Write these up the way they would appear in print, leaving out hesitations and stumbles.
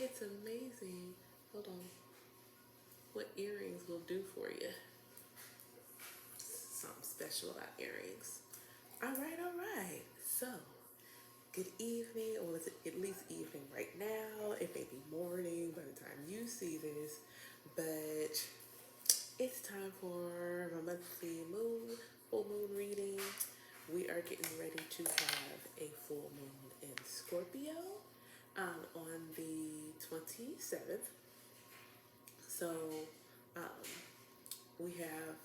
It's amazing. Hold on. What earrings will do for you? Something special about earrings. All right, all right. So, good evening, or is it at least evening right now? It may be morning by the time you see this, but it's time for my monthly full moon reading. We are getting ready to have a full moon in Scorpio on the 27th. So um, we have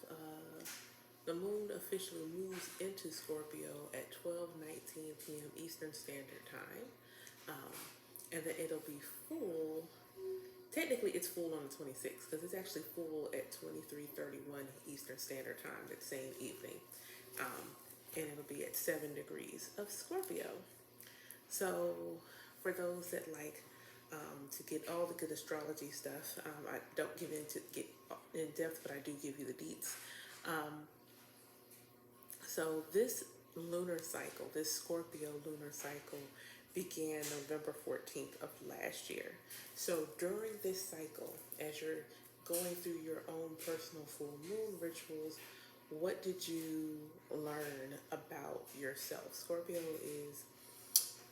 the moon officially moves into Scorpio at 12:19 p.m. Eastern Standard Time. And then it'll be full. Technically, it's full on the 26th because it's actually full at 23:31 Eastern Standard Time that same evening. And it'll be at 7 degrees of Scorpio. So, for those that like to get all the good astrology stuff, I don't get in depth, but I do give you the deets. So this lunar cycle, this Scorpio lunar cycle, began November 14th of last year. So during this cycle, as you're going through your own personal full moon rituals, what did you learn about yourself? Scorpio is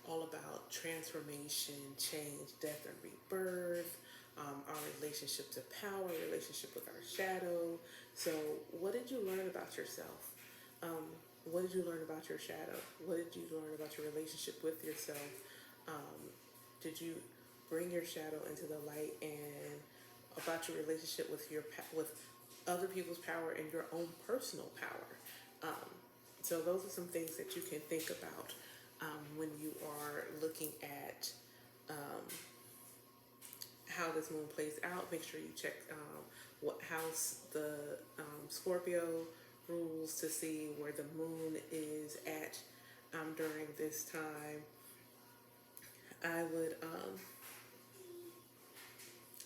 all about transformation, change, death, and rebirth, our relationship to power, relationship with our shadow. So, what did you learn about yourself? What did you learn about your shadow? What did you learn about your relationship with yourself? Did you bring your shadow into the light, and about your relationship with with other people's power and your own personal power? So those are some things that you can think about when you are looking at how this moon plays out. Make sure you check what house the Scorpio rules to see where the moon is at during this time. I would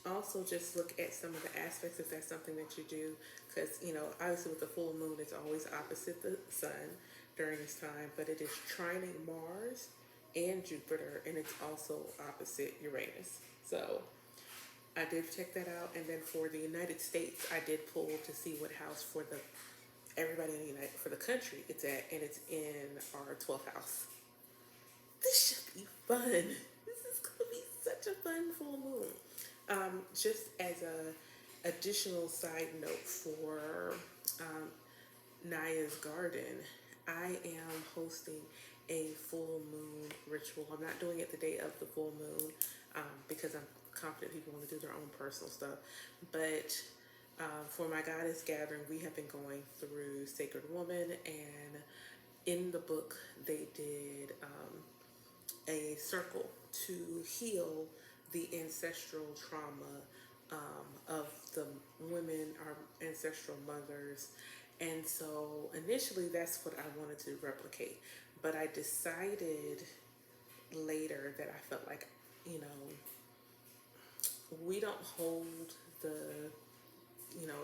also just look at some of the aspects if that's something that you do, because obviously with the full moon it's always opposite the sun during this time, but it is trining Mars and Jupiter, and it's also opposite Uranus. So I did check that out, and then for the United States I did pull to see what house for the everybody in the for the country it's at, and it's in our 12th house. This should be fun. This is gonna be such a fun full moon. Just as a additional side note for Niya's Garden, I am hosting a full moon ritual. I'm not doing it the day of the full moon because I'm confident people want to do their own personal stuff. But for my goddess gathering, we have been going through Sacred Woman, and in the book they did a circle to heal the ancestral trauma of the women, our ancestral mothers. And so initially that's what I wanted to replicate. But I decided later that I felt like, we don't hold the,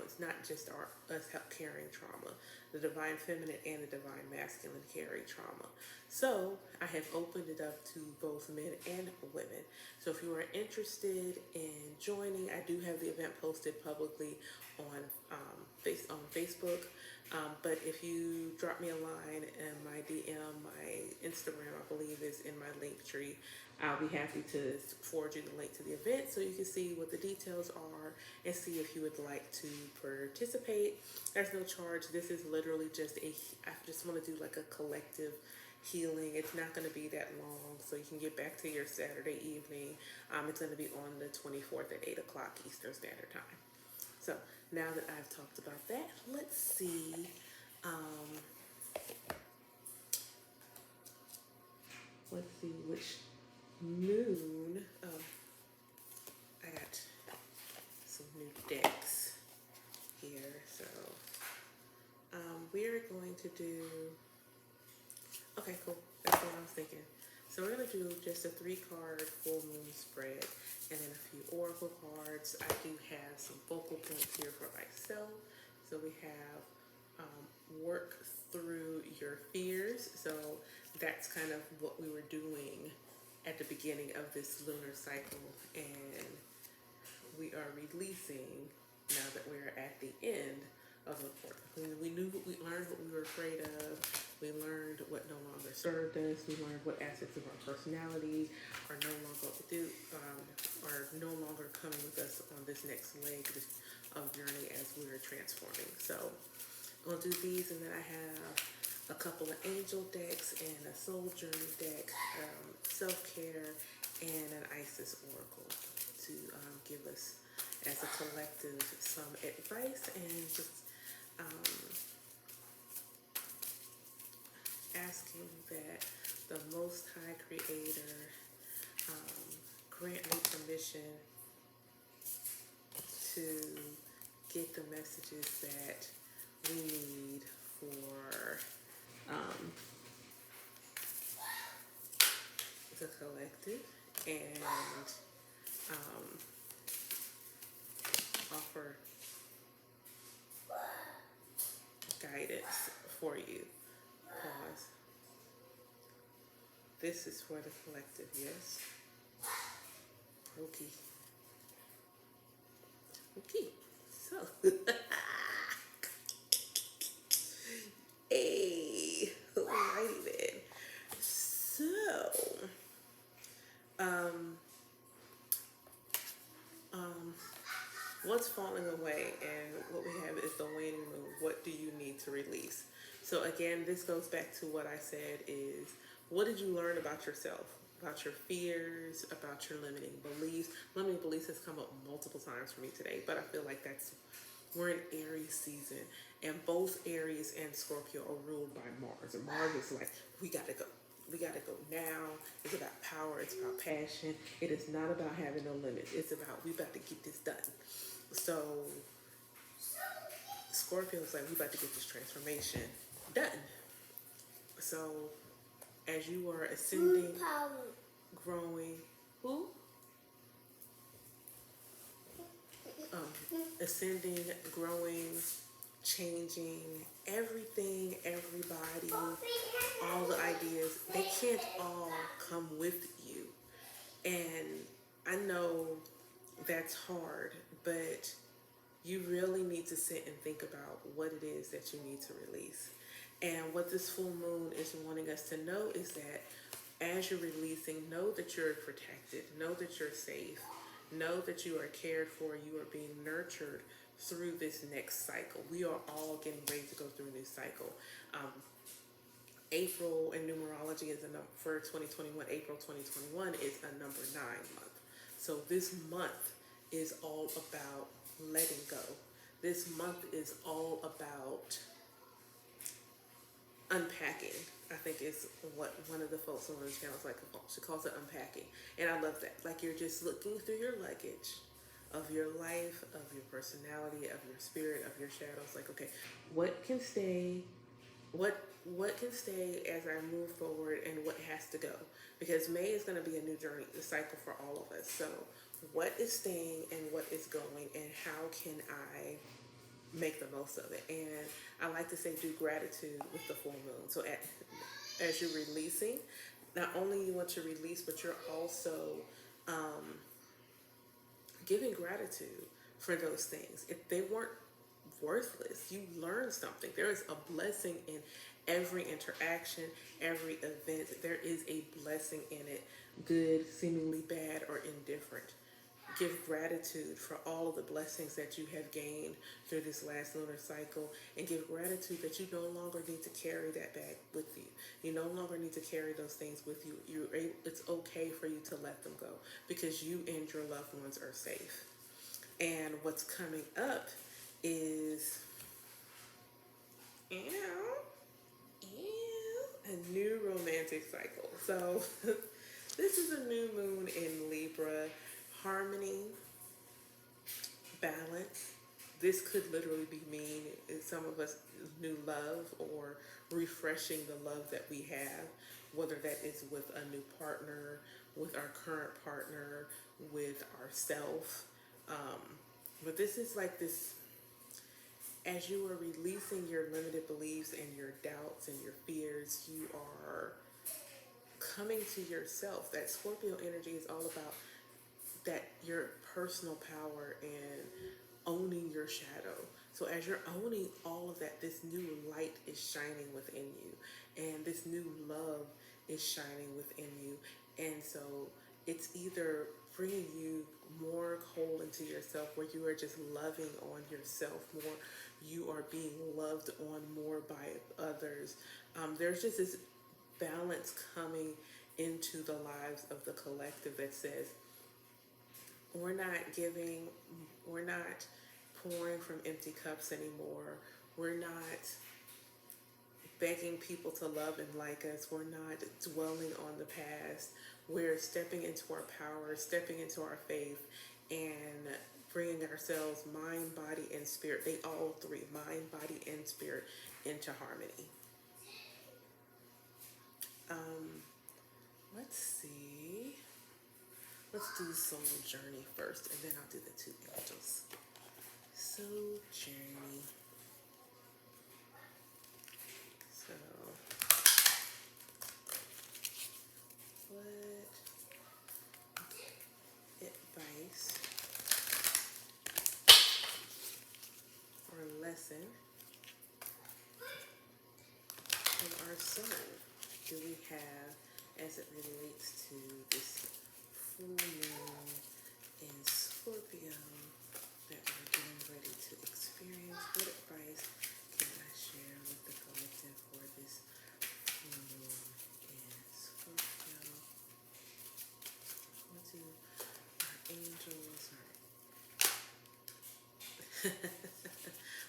it's not just us carrying trauma. The divine feminine and the divine masculine carry trauma. So I have opened it up to both men and women. So if you are interested in joining, I do have the event posted publicly on Facebook. But if you drop me a line and my DM, my Instagram, I believe is in my link tree, I'll be happy to forward you the link to the event so you can see what the details are and see if you would like to participate. There's no charge. This is literally just I just want to do like a collective healing. It's not going to be that long, so you can get back to your Saturday evening. It's going to be on the 24th at 8 o'clock Eastern Standard Time. So now that I've talked about that, let's see. Let's see which moon. I got some new decks here, so we're going to do. Okay, cool. That's what I was thinking. So we're gonna do just a 3-card full moon spread, and then a few oracle cards. I do have some focal points here for myself. So we have work through your fears. So that's kind of what we were doing at the beginning of this lunar cycle, and we are releasing now that we're at the end of the quarter. We learned what we were afraid of. We learned what no longer served us. We learned what aspects of our personality are no longer coming with us on this next leg of journey as we're transforming. So I'll do these, and then I have a couple of angel decks and a soul journey deck, self-care, and an Isis oracle to give us as a collective some advice and just asking that the Most High Creator grant me permission to get the messages that we need for the collective, and offer guidance for you. Pause. This is for the collective, yes? Okay. Okay. So, hey, alrighty then. So, what's falling away, and what we have is the waning moon. What do you need to release? So again, this goes back to what I said is, what did you learn about yourself, about your fears, about your limiting beliefs? Limiting beliefs has come up multiple times for me today, but I feel like we're in Aries season, and both Aries and Scorpio are ruled by Mars. And Mars is like, we gotta go. We gotta go now. It's about power. It's about passion. It is not about having no limits. It's about, we about to get this done. So Scorpio is like, we about to get this transformation done. So as you are ascending, growing, ascending, growing, changing, everything, everybody, all the ideas, they can't all come with you. And I know that's hard, but you really need to sit and think about what it is that you need to release. And what this full moon is wanting us to know is that as you're releasing, know that you're protected, know that you're safe, know that you are cared for, you are being nurtured through this next cycle. We are all getting ready to go through a new cycle. April in numerology is for 2021, April 2021 is a number 9 month. So this month is all about letting go. This month is all about unpacking. I think it's what one of the folks on the channel is like, she calls it unpacking. And I love that. Like, you're just looking through your luggage of your life, of your personality, of your spirit, of your shadows. Like, okay, what can stay? What can stay as I move forward, and what has to go? Because May is going to be a new journey, a cycle for all of us. So what is staying and what is going, and how can I make the most of it? And I like to say, do gratitude with the full moon. So as you're releasing, not only you want to release, but you're also giving gratitude for those things. If they weren't worthless, you learned something. There is a blessing in every interaction, every event. There is a blessing in it, good, seemingly bad, or indifferent. Give gratitude for all of the blessings that you have gained through this last lunar cycle, and give gratitude that you no longer need to carry that bag with you. You no longer need to carry those things with you. It's okay for you to let them go, because you and your loved ones are safe. And what's coming up is a new romantic cycle. So this is a new moon in Libra. Harmony, balance. This could literally be mean some of us new love, or refreshing the love that we have, whether that is with a new partner, with our current partner, with ourself. But this is like this, as you are releasing your limited beliefs and your doubts and your fears, you are coming to yourself. That Scorpio energy is all about that your personal power and owning your shadow. So as you're owning all of that, this new light is shining within you, and this new love is shining within you. And so it's either bringing you more whole into yourself, where you are just loving on yourself more, you are being loved on more by others. There's just this balance coming into the lives of the collective that says, we're not giving, we're not pouring from empty cups anymore. We're not begging people to love and like us. We're not dwelling on the past. We're stepping into our power, stepping into our faith, and bringing ourselves, mind, body, and spirit. They all three, mind, body, and spirit, into harmony. Let's see. Let's do Soul Journey first, and then I'll do the two angels. Soul Journey. So, what advice or lesson from our sun do we have as it relates to this full moon in Scorpio that we're getting ready to experience? What advice can I share with the collective for this full moon in Scorpio? What do our angels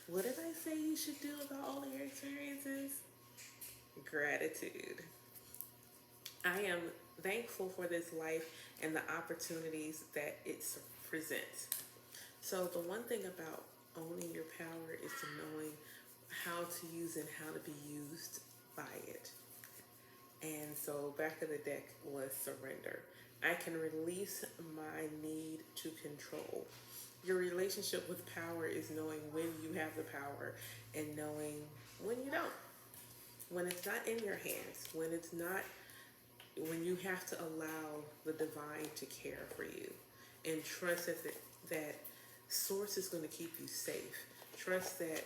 What did I say you should do about all of your experiences? Gratitude. I am thankful for this life and the opportunities that it presents. So the one thing about owning your power is to knowing how to use and how to be used by it. And so back of the deck was surrender. I can release my need to control. Your relationship with power is knowing when you have the power and knowing when you don't. When it's not in your hands, when you have to allow the divine to care for you, and trust that source is going to keep you safe. Trust that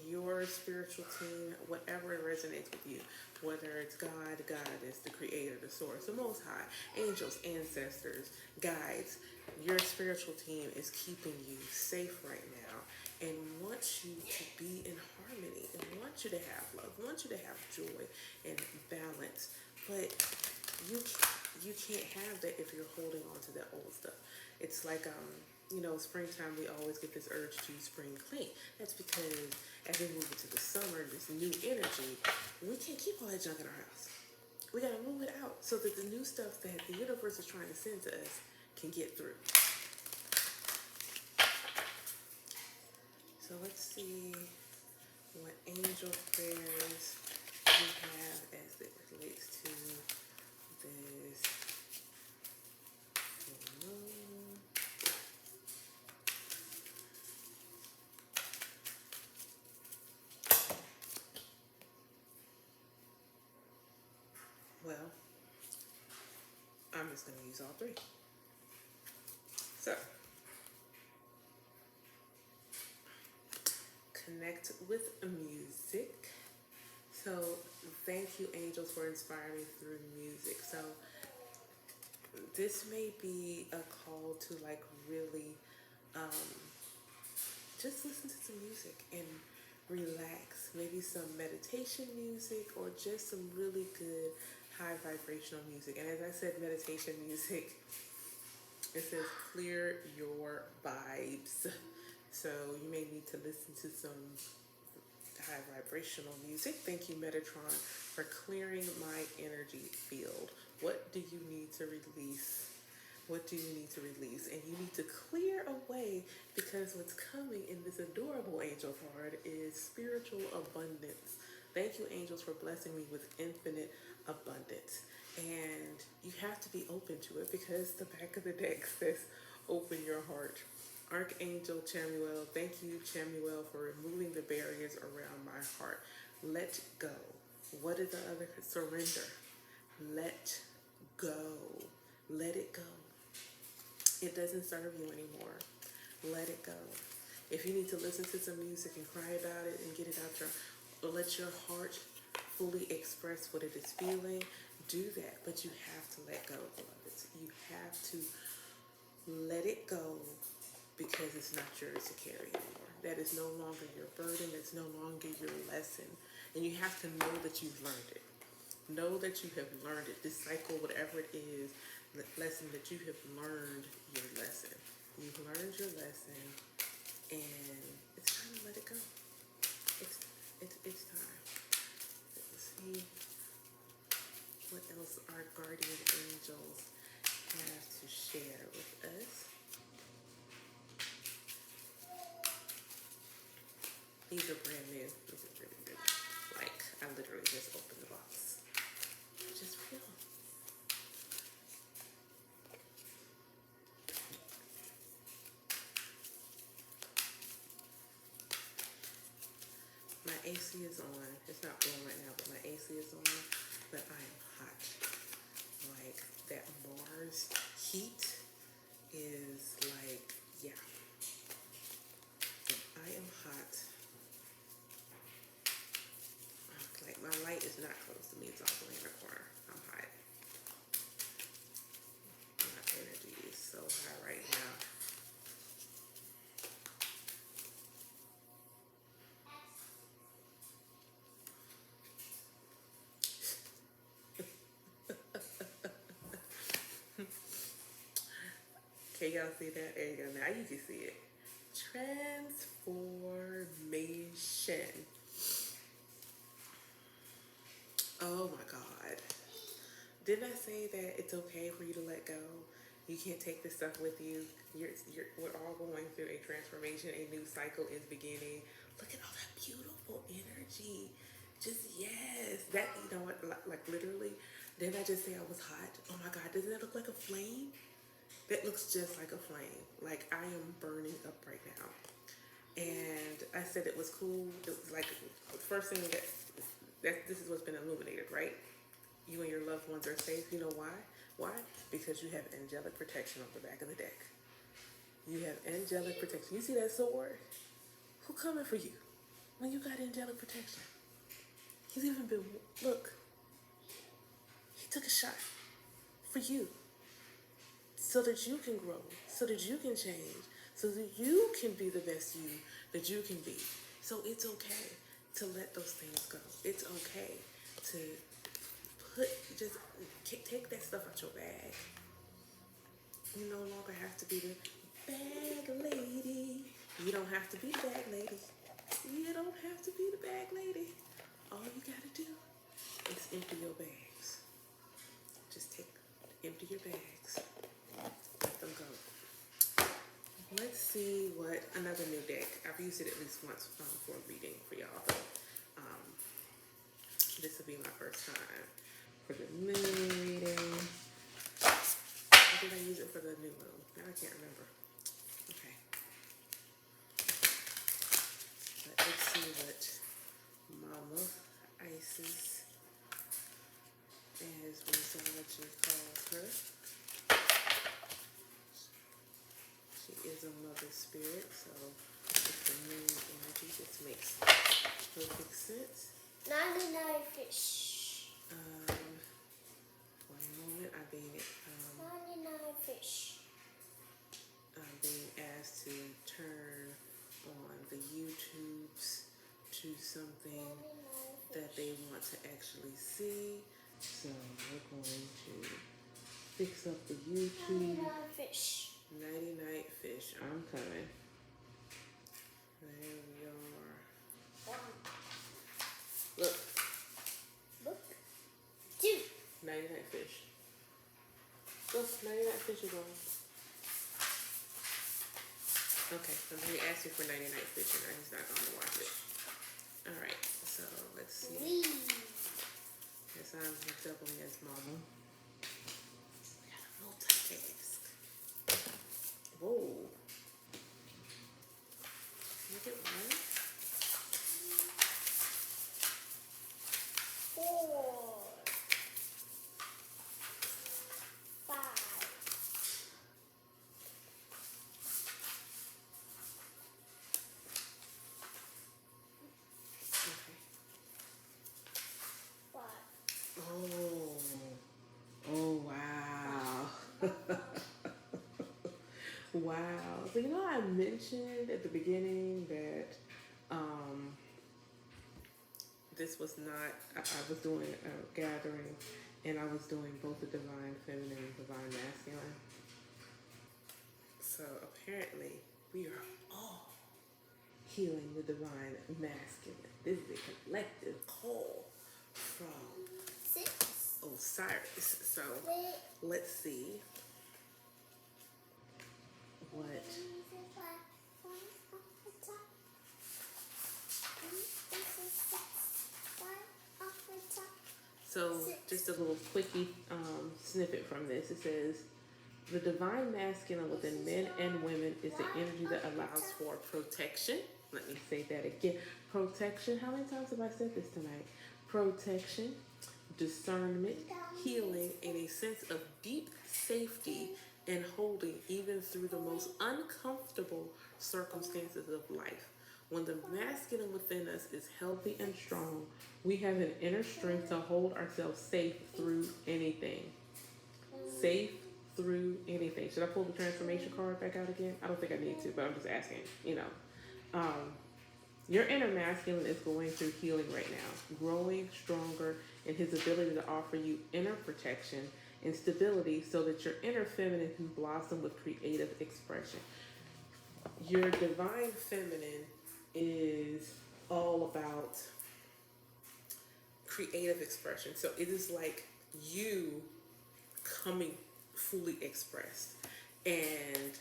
your spiritual team, whatever resonates with you, whether it's God, Goddess, the creator, the source, the most high, angels, ancestors, guides, your spiritual team is keeping you safe right now and wants you to be in harmony and wants you to have love, wants you to have joy and balance. But you can't have that if you're holding on to that old stuff. It's like springtime, we always get this urge to spring clean. That's because as we move into the summer, this new energy, we can't keep all that junk in our house. We gotta move it out so that the new stuff that the universe is trying to send to us can get through. So let's see what angel prayers we have as it relates to this full moon. Well, I'm just going to use all three. So, connect with music. So, thank you, angels, for inspiring me through music. So, this may be a call to really just listen to some music and relax. Maybe some meditation music or just some really good high vibrational music. And as I said, meditation music, it says clear your vibes. So you may need to listen to some high vibrational music. Thank you, Metatron, for clearing my energy field. What do you need to release? What do you need to release? And you need to clear away, because what's coming in this adorable angel card is spiritual abundance. Thank you, angels, for blessing me with infinite abundance. And you have to be open to it, because the back of the deck says, open your heart. Archangel Chamuel, thank you, Chamuel, for removing the barriers around my heart. Let go. What is the other? Surrender. let go. Let it go. It doesn't serve you anymore. Let it go. If you need to listen to some music and cry about it and get it out your, let your heart fully express what it is feeling, do that. But you have to let go, beloveds. You have to let it go because it's not yours to carry anymore. That is no longer your burden. That's no longer your lesson. And you have to know that you've learned it. Know that you have learned it. This cycle, whatever it is, the lesson that you have learned your lesson. You've learned your lesson, and it's time to let it go. It's time. Let's see what else our guardian angels have to share with us. These are brand new. These are really good. Like, I literally just opened the box. Just feel. My AC is on. It's not blowing right now, but my AC is on. But I am hot. Like, that Mars heat is like, yeah. I am hot. Like, my light is not close to me. It's all the way in the corner. I'm hot. My energy is so high right now. Can y'all see that? There you go. Now you can see it. Transformation. Oh my God. Didn't I say that it's okay for you to let go? You can't take this stuff with you. We're all going through a transformation. A new cycle is beginning. Look at all that beautiful energy. Just, yes. That, you know what, like literally, didn't I just say I was hot? Oh my God, doesn't that look like a flame? That looks just like a flame. Like, I am burning up right now. And I said it was cool. It was like the first thing that this is what's been illuminated, right? You and your loved ones are safe. You know why? Why? Because you have angelic protection on the back of the deck. You have angelic protection. You see that sword? Who coming for you when you got angelic protection? He's even been, look, he took a shot for you. So that you can grow, so that you can change, so that you can be the best you that you can be. So it's okay to let those things go. It's okay to just take that stuff out your bag. You no longer have to be the bag lady. You don't have to be the bag lady. You don't have to be the bag lady. All you gotta do is empty your bags. Just empty your bags. Let them go. Let's see what another new deck. I've used it at least once for a reading for y'all. But, this will be my first time for the moon reading. Or did I use it for the new moon? Now I can't remember. Okay. But let's see what Mama Isis, as Rizology calls her. She is a mother spirit, so with the moon energy, this makes perfect sense. 99 fish. One moment, I'm being 99 fish. I'm being asked to turn on the YouTubes to something that they want to actually see. So we're going to fix up the YouTube. 99 fish. 99 fish. I'm coming. There we are. Look. Look. 2. 99 fish. Look, 99 fish is on. Okay, so let me ask you for 99 fish and he's not going to watch it. Alright, so let's see. Yes, I'm doubling as mama. We got a multitask. Whoa. Look at one. 4. Wow. So I mentioned at the beginning that this was not. I was doing a gathering, and I was doing both the divine feminine and divine masculine. So apparently, we are all healing the divine masculine. This is a collective call from Osiris. So let's see what. So just a little quickie snippet from this. It says, the divine masculine within men and women is the energy that allows for protection. Let me say that again. Protection. How many times have I said this tonight? Protection, discernment, healing, and a sense of deep safety and holding even through the most uncomfortable circumstances of life. When the masculine within us is healthy and strong, we have an inner strength to hold ourselves safe through anything. Safe through anything. Should I pull the transformation card back out again? I don't think I need to, but I'm just asking, Your inner masculine is going through healing right now, growing stronger in his ability to offer you inner protection and stability so that your inner feminine can blossom with creative expression. Your divine feminine is all about creative expression. So it is like you coming fully expressed, and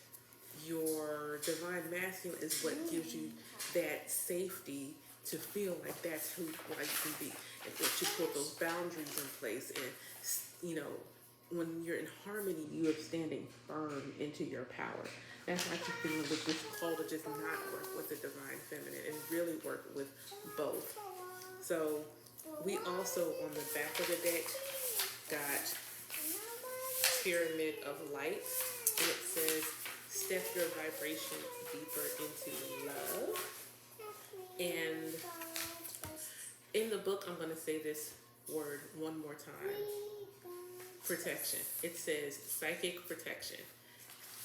your divine masculine is what gives you that safety to feel like that's who you can be, and that you put those boundaries in place, and when you're in harmony, you are standing firm into your power. That's how you feel with this call to just not work with the divine feminine and really work with both. So we also on the back of the deck got Pyramid of Light, and it says step your vibration deeper into love. And in the book, I'm going to say this word one more time. Protection. It says psychic protection.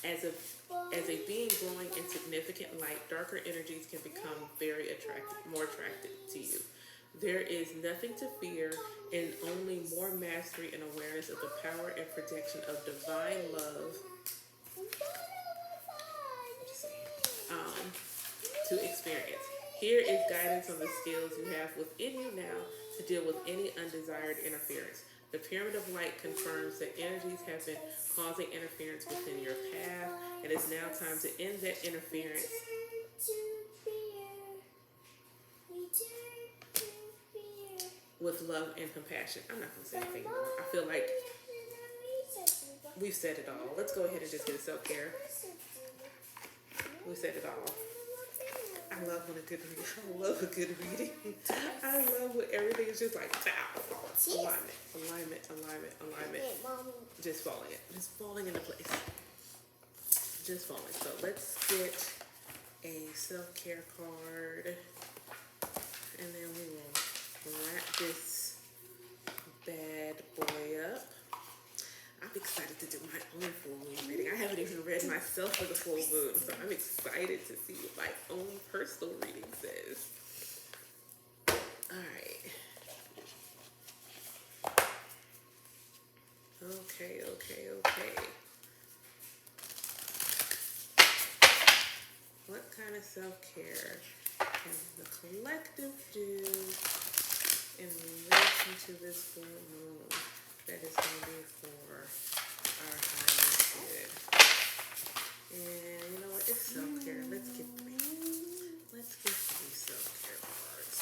As a being growing in significant light, darker energies can become very more attractive to you. There is nothing to fear and only more mastery and awareness of the power and protection of divine love to experience. Here is guidance on the skills you have within you now to deal with any undesired interference. The Pyramid of Light confirms that energies have been causing interference within your path, and it's now time to end that interference with love and compassion. I'm not going to say anything more. I feel like we've said it all. Let's go ahead and just get self-care. We said it all. I love when a good reading. I love a good reading. I love when everything is just like pow. Alignment. Just falling into place. Just falling. So let's get a self-care card, and then we will wrap this bad boy up. I'm excited to do my own full moon reading. I haven't even read myself for the full moon, so I'm excited to see what my own personal reading says. Alright. Okay. What kind of self-care can the collective do in relation to this full moon that is going to be for our highest good? And you know what? It's self-care. Let's get 3 self-care cards.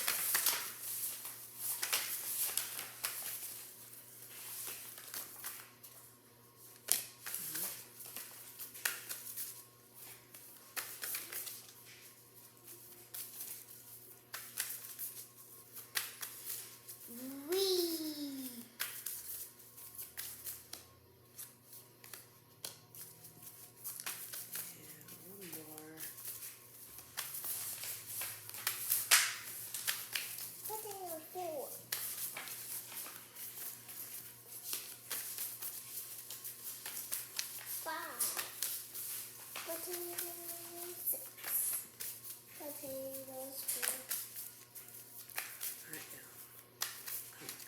Potatoes 4.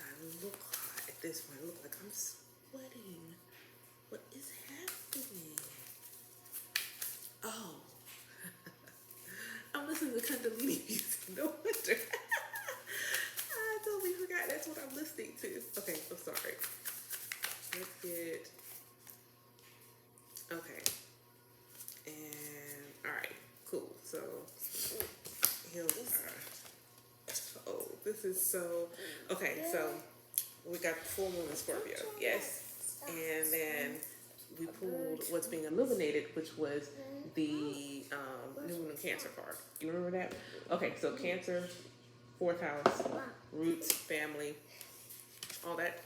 I look hot at this point. I look like I'm sweating. What is happening? Oh. I'm listening to Kundalini music. No wonder. I totally forgot that's what I'm listening to. Okay, I'm sorry. Let's get... Okay. And, alright, cool. So, here we are. Oh, this is so... Okay, so we got full moon in Scorpio, yes? And then we pulled what's being illuminated, which was the new moon in Cancer card. You remember that? Okay, so Cancer, 4th house, roots, family, all that.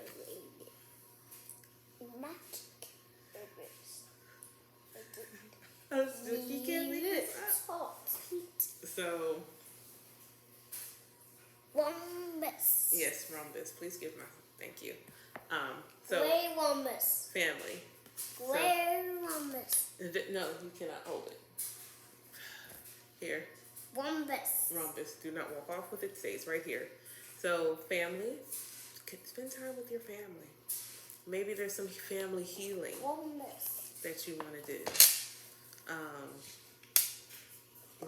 You can't read this up. So, Rhombus. yes, rhombus. Please give my thank you. So Gray rhombus. family. Gray rhombus. No, you cannot hold it. Here, Rhombus. rhombus. Do not walk off with it. Stays right here. So family. Spend time with your family. Maybe there's some family healing Rhombus. that you want to do.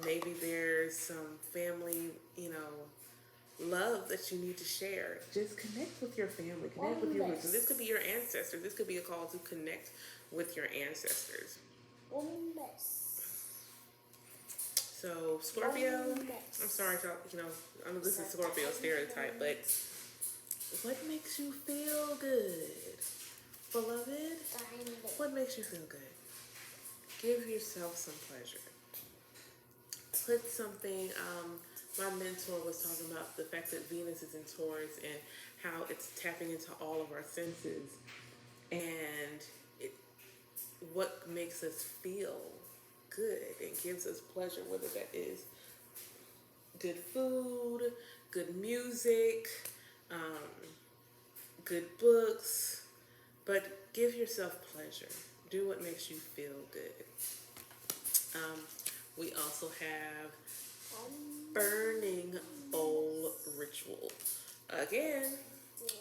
Maybe there's some family, love that you need to share. Just connect with your family. Connect with your roots. And this could be your ancestors. This could be a call to connect with your ancestors. So Scorpio, I'm sorry, I know this is Scorpio stereotype, but what makes you feel good, beloved? What makes you feel good? Give yourself some pleasure. Put something, my mentor was talking about the fact that Venus is in Taurus and how it's tapping into all of our senses and what makes us feel good and gives us pleasure, whether that is good food, good music, good books, but give yourself pleasure. Do what makes you feel good. We also have burning bowl ritual. Again,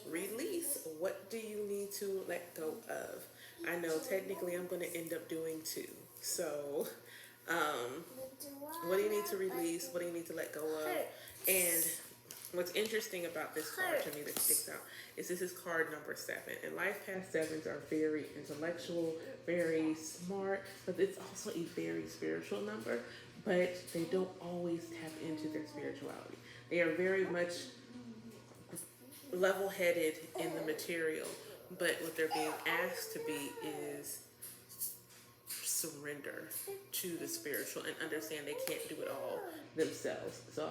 release. What do you need to let go of? I know technically I'm going to end up doing 2. So, what do you need to release? What do you need to let go of? And what's interesting about this card to me that sticks out is this is card number 7. And life path 7s are very intellectual, very smart, but it's also a very spiritual number. But they don't always tap into their spirituality. They are very much level-headed in the material, but what they're being asked to be is surrender to the spiritual and understand they can't do it all themselves. So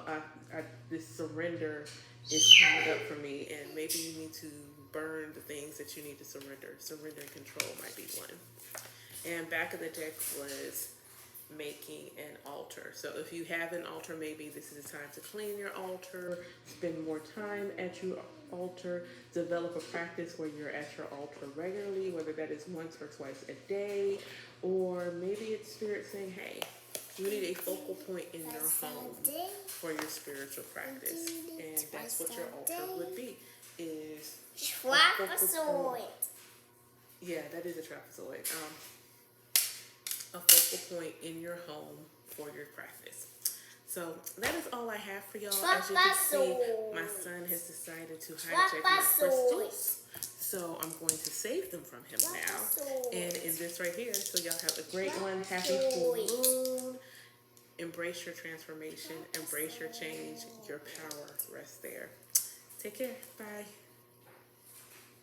this surrender is coming up for me, and maybe you need to burn the things that you need to surrender. Surrender and control might be one. And back of the deck was making an altar. So if you have an altar, maybe this is the time to clean your altar, spend more time at your altar, develop a practice where you're at your altar regularly, whether that is once or twice a day, or maybe it's spirit saying, hey, you need a focal point in your home for your spiritual practice. And that's what your altar would be, is trapezoid. Yeah, that is a trapezoid. A focal point in your home for your practice. So that is all I have for y'all. As you can see, my son has decided to hijack my crystals. So I'm going to save them from him now. And in this right here, so y'all have a great one. Happy full moon. Embrace your transformation. Embrace your change. Your power rests there. Take care. Bye.